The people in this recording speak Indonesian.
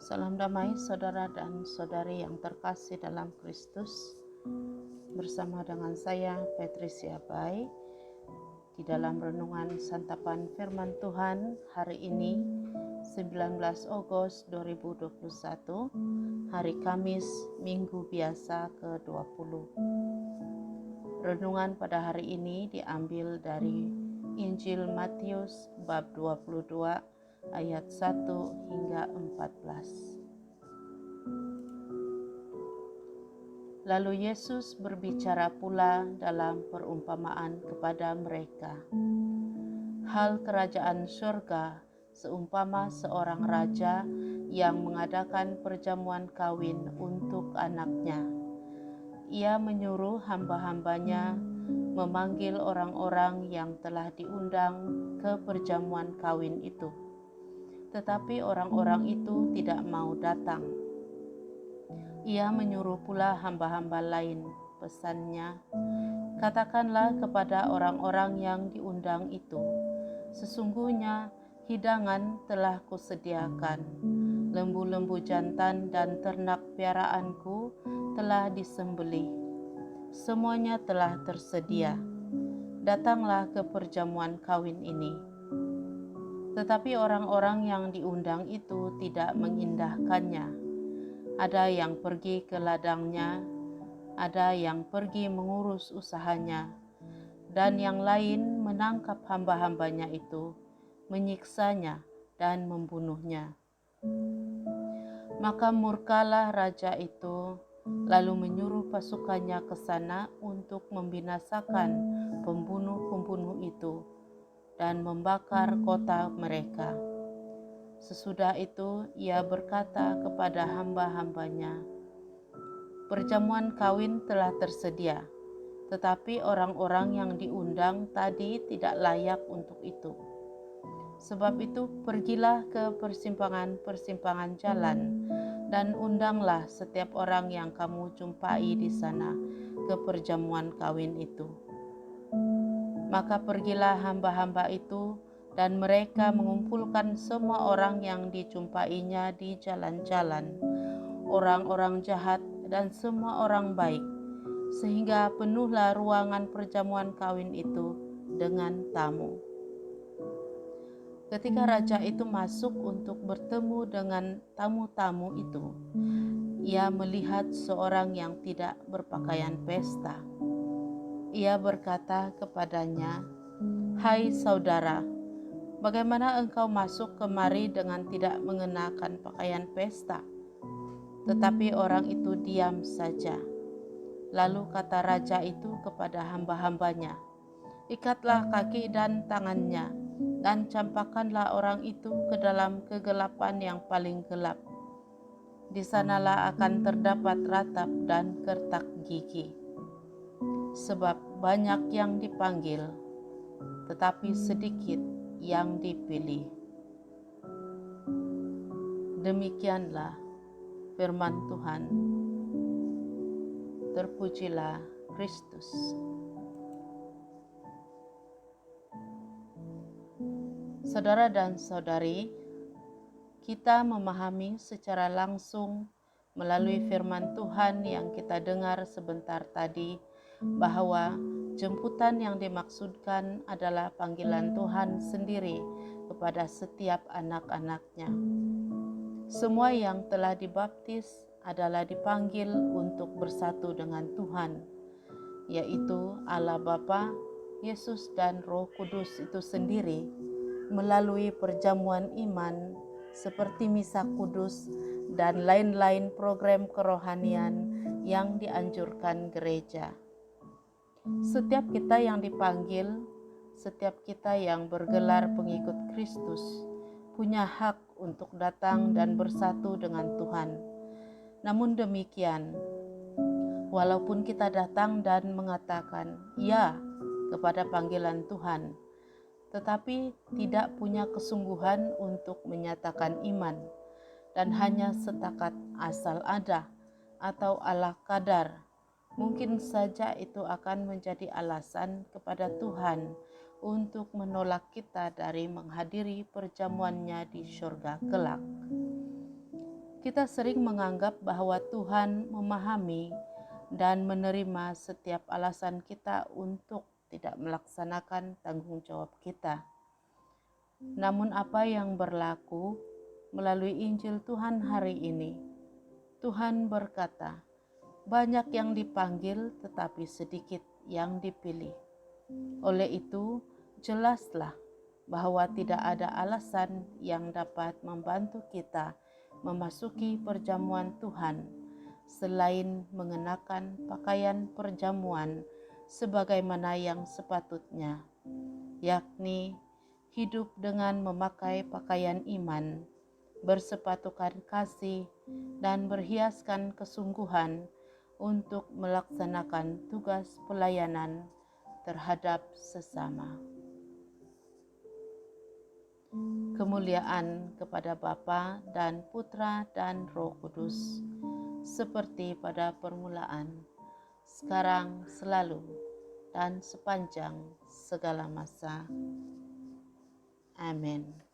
Salam damai saudara dan saudari yang terkasih dalam Kristus. Bersama dengan saya Patricia Bai di dalam renungan santapan firman Tuhan hari ini 19 Agustus 2021, hari Kamis, Minggu Biasa ke-20. Renungan pada hari ini diambil dari Injil Matius bab 22 ayat 1 hingga 14. Lalu Yesus berbicara pula dalam perumpamaan kepada mereka. Hal kerajaan surga seumpama seorang raja yang mengadakan perjamuan kawin untuk anaknya. Ia menyuruh hamba-hambanya memanggil orang-orang yang telah diundang ke perjamuan kawin itu. Tetapi orang-orang itu tidak mau datang. Ia menyuruh pula hamba-hamba lain, pesannya, katakanlah kepada orang-orang yang diundang itu, sesungguhnya hidangan telah kusediakan, lembu-lembu jantan dan ternak piaraanku telah disembelih, semuanya telah tersedia, datanglah ke perjamuan kawin ini. Tetapi orang-orang yang diundang itu tidak mengindahkannya. Ada yang pergi ke ladangnya, ada yang pergi mengurus usahanya, dan yang lain menangkap hamba-hambanya itu, menyiksanya dan membunuhnya. Maka murkalah raja itu, lalu menyuruh pasukannya ke sana untuk membinasakan pembunuh-pembunuh itu dan membakar kota mereka. Sesudah itu ia berkata kepada hamba-hambanya, perjamuan kawin telah tersedia, tetapi orang-orang yang diundang tadi tidak layak untuk itu. Sebab itu pergilah ke persimpangan-persimpangan jalan dan undanglah setiap orang yang kamu jumpai di sana ke perjamuan kawin itu. Maka pergilah hamba-hamba itu, dan mereka mengumpulkan semua orang yang dijumpainya di jalan-jalan, orang-orang jahat dan semua orang baik, sehingga penuhlah ruangan perjamuan kawin itu dengan tamu. Ketika raja itu masuk untuk bertemu dengan tamu-tamu itu, ia melihat seorang yang tidak berpakaian pesta. Ia berkata kepadanya, "Hai saudara, bagaimana engkau masuk kemari dengan tidak mengenakan pakaian pesta?" Tetapi orang itu diam saja. Lalu kata raja itu kepada hamba-hambanya, ikatlah kaki dan tangannya, dan campakkanlah orang itu ke dalam kegelapan yang paling gelap. Di sanalah akan terdapat ratap dan kertak gigi. Sebab banyak yang dipanggil, tetapi sedikit yang dipilih. Demikianlah firman Tuhan. Terpujilah Kristus. Saudara dan saudari, kita memahami secara langsung melalui firman Tuhan yang kita dengar sebentar tadi bahwa jemputan yang dimaksudkan adalah panggilan Tuhan sendiri kepada setiap anak-anaknya. Semua yang telah dibaptis adalah dipanggil untuk bersatu dengan Tuhan, yaitu Allah Bapa, Yesus dan Roh Kudus itu sendiri melalui perjamuan iman seperti misa kudus dan lain-lain program kerohanian yang dianjurkan gereja. Setiap kita yang dipanggil, setiap kita yang bergelar pengikut Kristus, punya hak untuk datang dan bersatu dengan Tuhan. Namun demikian, walaupun kita datang dan mengatakan ya kepada panggilan Tuhan, tetapi tidak punya kesungguhan untuk menyatakan iman, dan hanya setakat asal ada atau ala kadar, mungkin saja itu akan menjadi alasan kepada Tuhan untuk menolak kita dari menghadiri perjamuannya di surga kelak. Kita sering menganggap bahwa Tuhan memahami dan menerima setiap alasan kita untuk tidak melaksanakan tanggung jawab kita. Namun apa yang berlaku melalui Injil Tuhan hari ini? Tuhan berkata, banyak yang dipanggil tetapi sedikit yang dipilih. Oleh itu, jelaslah bahwa tidak ada alasan yang dapat membantu kita memasuki perjamuan Tuhan selain mengenakan pakaian perjamuan sebagaimana yang sepatutnya, yakni hidup dengan memakai pakaian iman, bersepatukan kasih, dan berhiaskan kesungguhan untuk melaksanakan tugas pelayanan terhadap sesama. Kemuliaan kepada Bapa dan Putra dan Roh Kudus, seperti pada permulaan, sekarang, selalu, dan sepanjang segala masa. Amin.